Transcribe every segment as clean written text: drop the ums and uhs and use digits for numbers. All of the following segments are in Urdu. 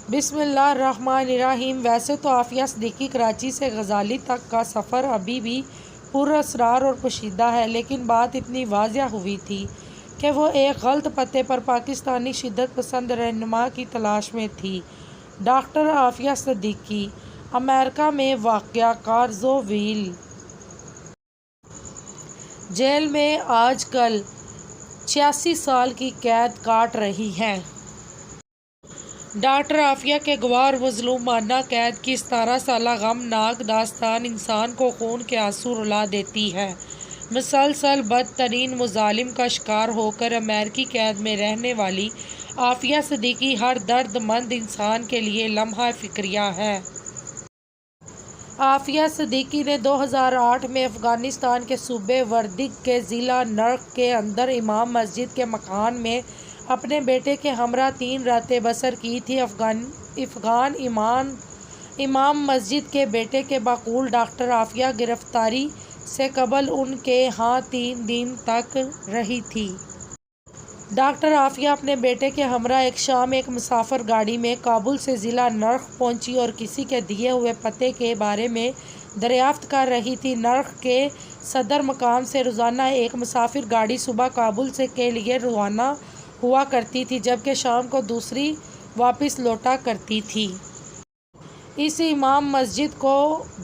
بسم اللہ الرحمن الرحیم۔ ویسے تو عافیہ صدیقی کراچی سے غزالی تک کا سفر ابھی بھی پر اسرار اور پوشیدہ ہے، لیکن بات اتنی واضح ہوئی تھی کہ وہ ایک غلط پتے پر پاکستانی شدت پسند رہنما کی تلاش میں تھی۔ ڈاکٹر عافیہ صدیقی امریکہ میں واقع کارزویل جیل میں آج کل 86 سال کی قید کاٹ رہی ہیں۔ ڈاکٹر عافیہ کے گواہ اور مظلومانہ قید کی 17 سالہ غمناک داستان انسان کو خون کے آنسو رلا دیتی ہے۔ مسلسل بدترین مظالم کا شکار ہو کر امریکی قید میں رہنے والی عافیہ صدیقی ہر درد مند انسان کے لیے لمحہ فکریہ ہے۔ عافیہ صدیقی نے 2008 میں افغانستان کے صوبے وردگ کے ضلع نرخ کے اندر امام مسجد کے مکان میں اپنے بیٹے کے ہمراہ 3 راتیں بسر کی تھیں۔ افغان امام مسجد کے بیٹے کے بقول ڈاکٹر عافیہ گرفتاری سے قبل ان کے ہاں 3 دن تک رہی تھی۔ ڈاکٹر عافیہ اپنے بیٹے کے ہمراہ ایک شام ایک مسافر گاڑی میں کابل سے ضلع نرخ پہنچی اور کسی کے دیے ہوئے پتے کے بارے میں دریافت کر رہی تھی۔ نرخ کے صدر مقام سے روزانہ ایک مسافر گاڑی صبح کابل کے لیے روانہ ہوا کرتی تھی، جبکہ شام کو دوسری واپس لوٹا کرتی تھی۔ اس امام مسجد کو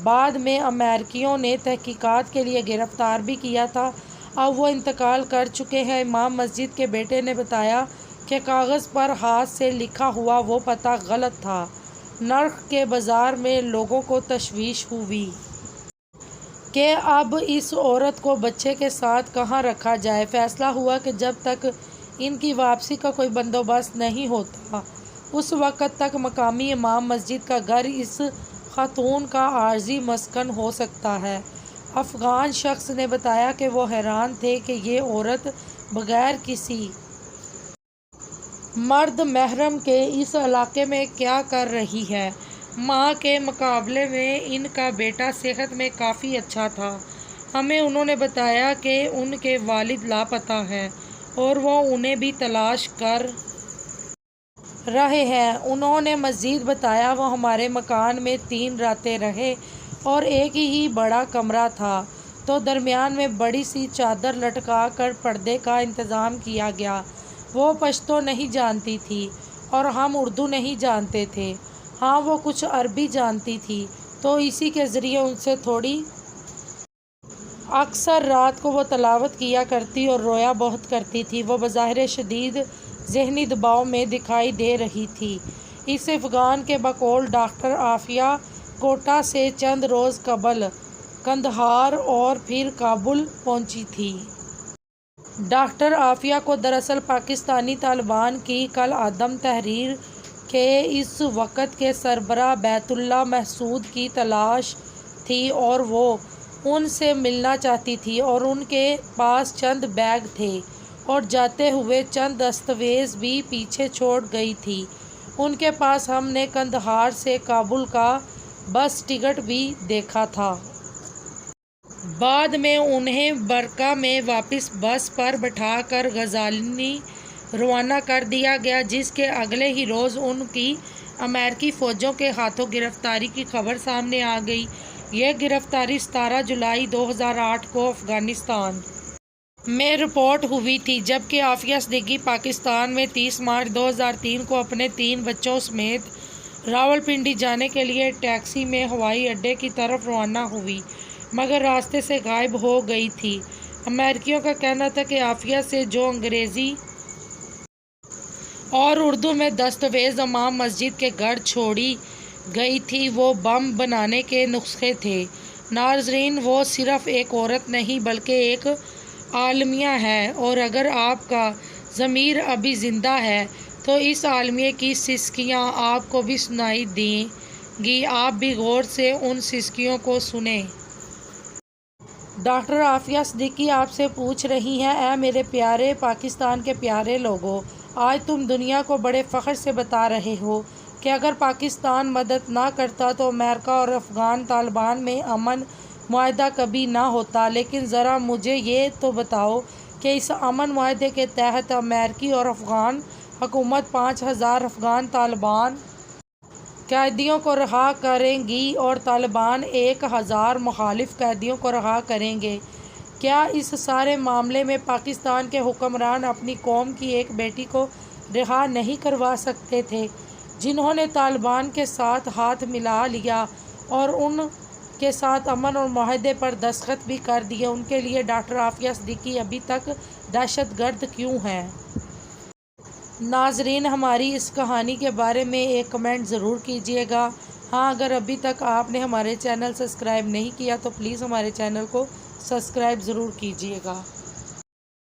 بعد میں امریکیوں نے تحقیقات کے لیے گرفتار بھی کیا تھا۔ اب وہ انتقال کر چکے ہیں۔ امام مسجد کے بیٹے نے بتایا کہ کاغذ پر ہاتھ سے لکھا ہوا وہ پتہ غلط تھا۔ نرخ کے بازار میں لوگوں کو تشویش ہوئی کہ اب اس عورت کو بچے کے ساتھ کہاں رکھا جائے۔ فیصلہ ہوا کہ جب تک ان کی واپسی کا کوئی بندوبست نہیں ہوتا، اس وقت تک مقامی امام مسجد کا گھر اس خاتون کا عارضی مسکن ہو سکتا ہے۔ افغان شخص نے بتایا کہ وہ حیران تھے کہ یہ عورت بغیر کسی مرد محرم کے اس علاقے میں کیا کر رہی ہے۔ ماں کے مقابلے میں ان کا بیٹا صحت میں کافی اچھا تھا۔ ہمیں انہوں نے بتایا کہ ان کے والد لاپتہ ہیں اور وہ انہیں بھی تلاش کر رہے ہیں۔ انہوں نے مزید بتایا وہ ہمارے مکان میں 3 راتیں رہے اور ایک ہی بڑا کمرہ تھا، تو درمیان میں بڑی سی چادر لٹکا کر پردے کا انتظام کیا گیا۔ وہ پشتو نہیں جانتی تھی اور ہم اردو نہیں جانتے تھے۔ ہاں وہ کچھ عربی جانتی تھی، تو اسی کے ذریعے ان سے تھوڑی اکثر رات کو وہ تلاوت کیا کرتی اور رویا بہت کرتی تھی۔ وہ بظاہر شدید ذہنی دباؤ میں دکھائی دے رہی تھی۔ اس افغان کے بقول ڈاکٹر عافیہ کوئٹہ سے چند روز قبل قندھار اور پھر کابل پہنچی تھی۔ ڈاکٹر عافیہ کو دراصل پاکستانی طالبان کی کالعدم تحریر کے اس وقت کے سربراہ بیت اللہ محسود کی تلاش تھی اور وہ ان سے ملنا چاہتی تھی، اور ان کے پاس چند بیگ تھے اور جاتے ہوئے چند دستاویز بھی پیچھے چھوڑ گئی تھی۔ ان کے پاس ہم نے قندھار سے کابل کا بس ٹکٹ بھی دیکھا تھا۔ بعد میں انہیں برقہ میں واپس بس پر بٹھا کر غزنی روانہ کر دیا گیا، جس کے اگلے ہی روز ان کی امریکی فوجیوں کے ہاتھوں گرفتاری کی خبر سامنے آ گئی۔ یہ گرفتاری 17 جولائی 2008 کو افغانستان میں رپورٹ ہوئی تھی، جبکہ عافیہ صدیقی پاکستان میں 30 مارچ 2003 کو اپنے 3 بچوں سمیت راولپنڈی جانے کے لیے ٹیکسی میں ہوائی اڈے کی طرف روانہ ہوئی، مگر راستے سے غائب ہو گئی تھی۔ امریکیوں کا کہنا تھا کہ عافیہ سے جو انگریزی اور اردو میں دستاویز امام مسجد کے گھر چھوڑی گئی تھی وہ بم بنانے کے نسخے تھے۔ ناظرین، وہ صرف ایک عورت نہیں بلکہ ایک عالمیہ ہے، اور اگر آپ کا ضمیر ابھی زندہ ہے تو اس عالمیہ کی سسکیاں آپ کو بھی سنائی دیں گی۔ آپ بھی غور سے ان سسکیوں کو سنیں۔ ڈاکٹر عافیہ صدیقی آپ سے پوچھ رہی ہیں، اے میرے پیارے پاکستان کے پیارے لوگو، آج تم دنیا کو بڑے فخر سے بتا رہے ہو کہ اگر پاکستان مدد نہ کرتا تو امریکہ اور افغان طالبان میں امن معاہدہ کبھی نہ ہوتا، لیکن ذرا مجھے یہ تو بتاؤ کہ اس امن معاہدے کے تحت امریکی اور افغان حکومت 5000 افغان طالبان قیدیوں کو رہا کریں گی اور طالبان 1000 مخالف قیدیوں کو رہا کریں گے۔ کیا اس سارے معاملے میں پاکستان کے حکمران اپنی قوم کی ایک بیٹی کو رہا نہیں کروا سکتے تھے، جنہوں نے طالبان کے ساتھ ہاتھ ملا لیا اور ان کے ساتھ امن اور معاہدے پر دستخط بھی کر دیے؟ ان کے لیے ڈاکٹر عافیہ صدیقی ابھی تک دہشت گرد کیوں ہیں؟ ناظرین، ہماری اس کہانی کے بارے میں ایک کمنٹ ضرور کیجیے گا۔ ہاں، اگر ابھی تک آپ نے ہمارے چینل سبسکرائب نہیں کیا تو پلیز ہمارے چینل کو سبسکرائب ضرور کیجیے گا۔